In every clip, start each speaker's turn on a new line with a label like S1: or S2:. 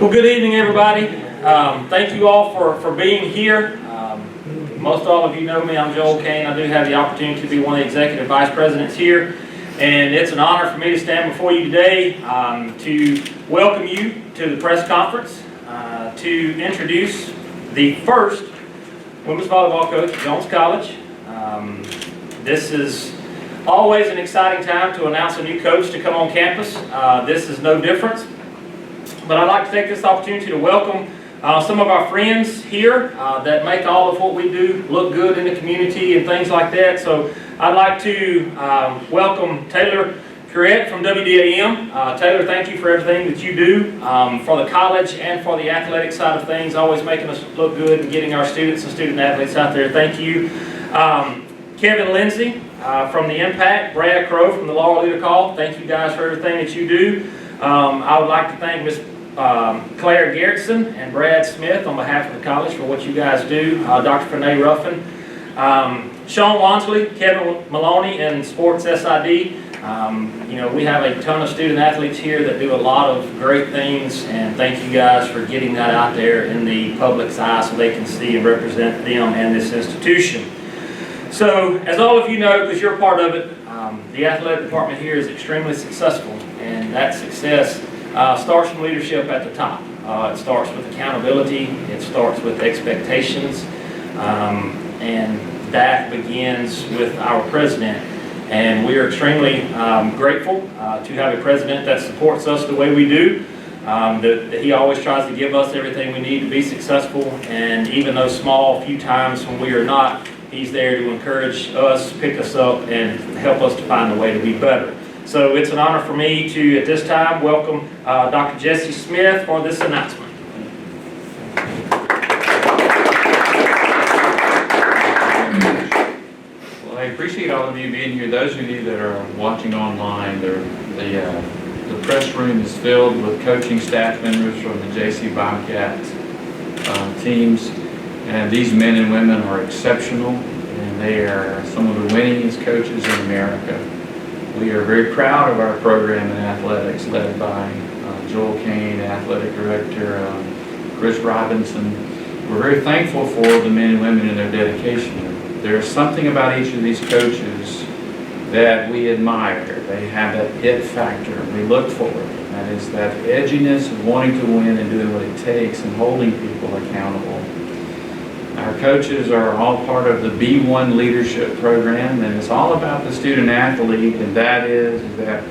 S1: Well, good evening, everybody. Thank you all for being here. Most all of you know me. I'm Joel Kane. I do have the opportunity to be one of the executive vice presidents here, and it's an honor for me to stand before you today to welcome you to the press conference, to introduce the first women's volleyball coach at Jones College. This is always an exciting time to announce a new coach to come on campus. This is no different. But I'd like to take this opportunity to welcome some of our friends here that make all of what we do look good in the community and things like that. So I'd like to welcome Taylor Curette from WDAM. Taylor, thank you for everything that you do for the college and for the athletic side of things, always making us look good and getting our students and student athletes out there. Thank you. Kevin Lindsay from the Impact, Brad Crow from the Law Leader Call. Thank you guys for everything that you do. I would like to thank Ms. Claire Garrettson and Brad Smith on behalf of the college for what you guys do. Dr. Renee Ruffin, Sean Wansley, Kevin Maloney, and Sports SID. You know, we have a ton of student athletes here that do a lot of great things, and thank you guys for getting that out there in the public's eye so they can see and represent them and this institution. So, as all of you know, because you're a part of it, the athletic department here is extremely successful, and that success starts from leadership at the top. It starts with accountability, it starts with expectations, and that begins with our president. And we are extremely grateful to have a president that supports us the way we do, that he always tries to give us everything we need to be successful, and even those small few times when we are not, he's there to encourage us, pick us up, and help us to find a way to be better. So it's an honor for me to, at this time, welcome Dr. Jesse Smith for this announcement.
S2: Well, I appreciate all of you being here. Those of you that are watching online, the press room is filled with coaching staff members from the JC Bobcat teams. And these men and women are exceptional, and they are some of the winningest coaches in America. We are very proud of our program in athletics, led by Joel Kane, athletic director, Chris Robinson. We're very thankful for the men and women and their dedication. There's something about each of these coaches that we admire. They have that it factor we look for. That is that edginess of wanting to win and doing what it takes and holding people accountable. Our coaches are all part of the B1 leadership program, and it's all about the student athlete, and that is that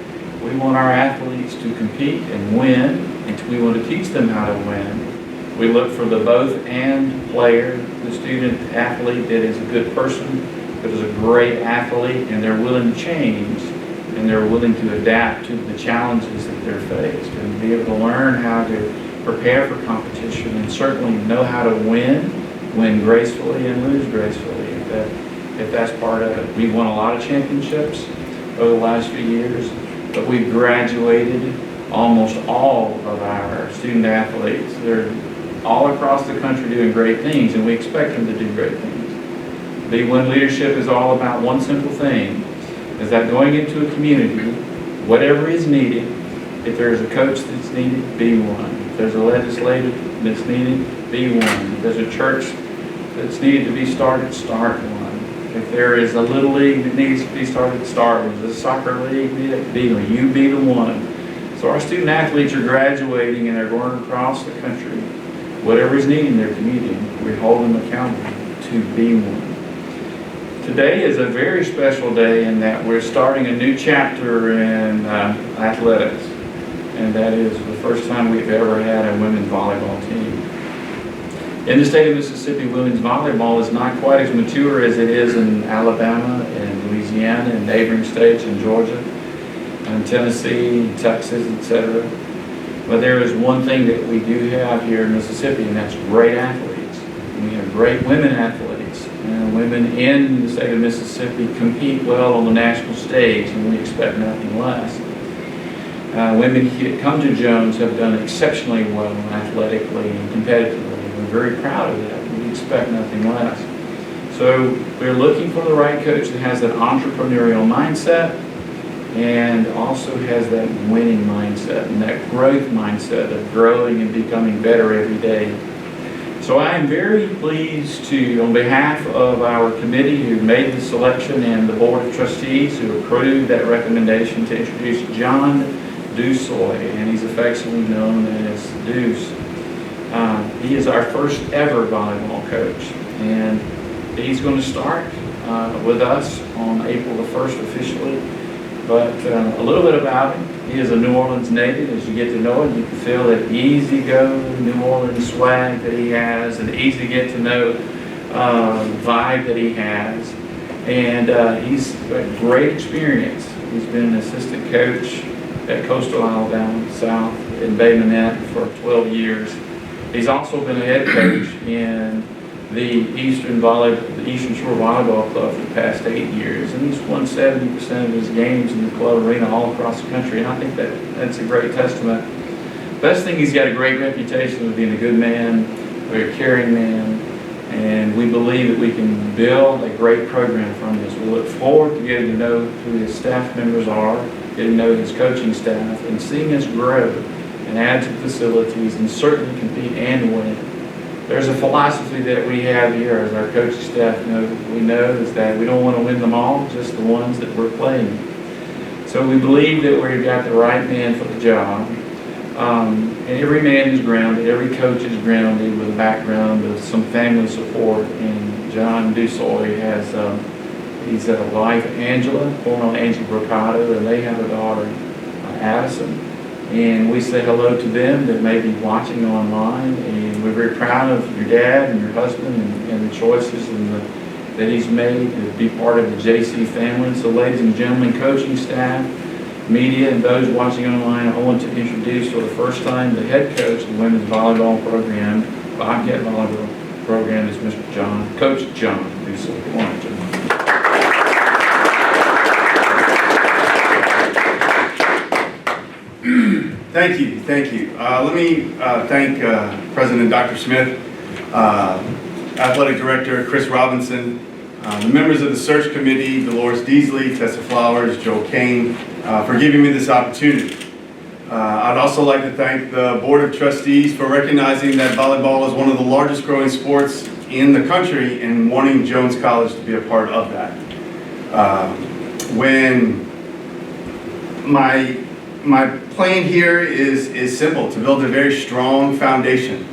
S2: we want our athletes to compete and win, and we want to teach them how to win. We look for the both and player, the student athlete that is a good person, that is a great athlete, and they're willing to change, and they're willing to adapt to the challenges that they're faced, and be able to learn how to prepare for competition, and certainly know how to win gracefully and lose gracefully, if that's part of it. We've won a lot of championships over the last few years, but we've graduated almost all of our student athletes. They're all across the country doing great things, and we expect them to do great things. B1 leadership is all about one simple thing, is that going into a community, whatever is needed, if there's a coach that's needed, be one. If there's a legislative that's needed, be one. If there's a church that's needed to be started, start one. If there is a little league that needs to be started, start one. If there's a soccer league, be one. You be the one. So our student athletes are graduating and they're going across the country. Whatever is needed in their community, we hold them accountable to be one. Today is a very special day in that we're starting a new chapter in athletics. And that is the first time we've ever had a women's volleyball team. In the state of Mississippi, women's volleyball is not quite as mature as it is in Alabama and Louisiana and neighboring states in Georgia and Tennessee, Texas, etc. But there is one thing that we do have here in Mississippi, and that's great athletes. We have great women athletes. And women in the state of Mississippi compete well on the national stage, and we expect nothing less. Women who come to Jones have done exceptionally well athletically and competitively. We're very proud of that. We expect nothing less. So we're looking for the right coach that has that entrepreneurial mindset, and also has that winning mindset and that growth mindset of growing and becoming better every day. So I am very pleased to, on behalf of our committee who made the selection and the Board of Trustees who approved that recommendation, to introduce John Dussouy, and he's affectionately known as Deuce. He is our first ever volleyball coach, and he's going to start with us on April the 1st officially. But a little bit about him. He is a New Orleans native. As you get to know him, you can feel that easy-go New Orleans swag that he has, and easy to get to know vibe that he has. And he's got great experience. He's been an assistant coach at Coastal Alabama South in Bay Minette for 12 years. He's also been a head coach in the Eastern Shore Volleyball Club for the past 8 years, and he's won 70% of his games in the club arena all across the country, and I think that's a great testament. Best thing, he's got a great reputation of being a good man, a very caring man, and we believe that we can build a great program from this. We look forward to getting to know who his staff members are, getting to know his coaching staff, and seeing us grow and add to the facilities and certainly compete and win. There's a philosophy that we have here as our coaching staff know is that we don't want to win them all, just the ones that we're playing. So we believe that we've got the right man for the job. And every man is grounded, every coach is grounded with a background of some family support. And John Dussouy has he's a wife, Angela, formerly Angie Brocado, and they have a daughter, Addison. And we say hello to them that may be watching online, and we're very proud of your dad and your husband and the choices that he's made to be part of the JC family. So ladies and gentlemen, coaching staff, media, and those watching online, I want to introduce for the first time the head coach of the women's volleyball program, Bobcat volleyball program, is Mr. Coach John Dussouy. Come on, John.
S3: Thank you. Let me thank President Dr. Smith, Athletic Director Chris Robinson, the members of the search committee, Dolores Deasley, Tessa Flowers, Joel Kane, for giving me this opportunity. I'd also like to thank the Board of Trustees for recognizing that volleyball is one of the largest growing sports in the country and wanting Jones College to be a part of that. When my plan here is simple: to build a very strong foundation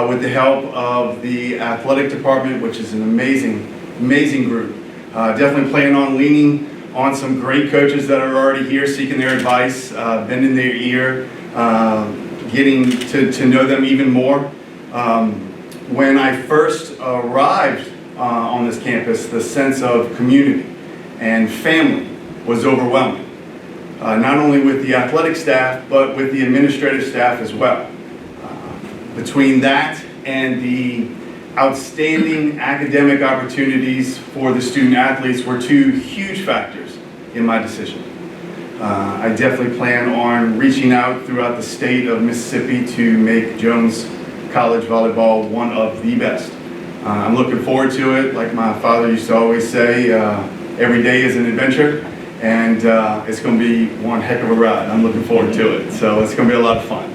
S3: with the help of the athletic department, which is an amazing group. Definitely plan on leaning on some great coaches that are already here, seeking their advice, bending their ear, getting to know them even more. When I first arrived on this campus, the sense of community and family was overwhelming. Not only with the athletic staff, but with the administrative staff as well. Between that and the outstanding academic opportunities for the student athletes were two huge factors in my decision. I definitely plan on reaching out throughout the state of Mississippi to make Jones College volleyball one of the best. I'm looking forward to it. Like my father used to always say, every day is an adventure. And it's going to be one heck of a ride. I'm looking forward to it. So it's going to be a lot of fun.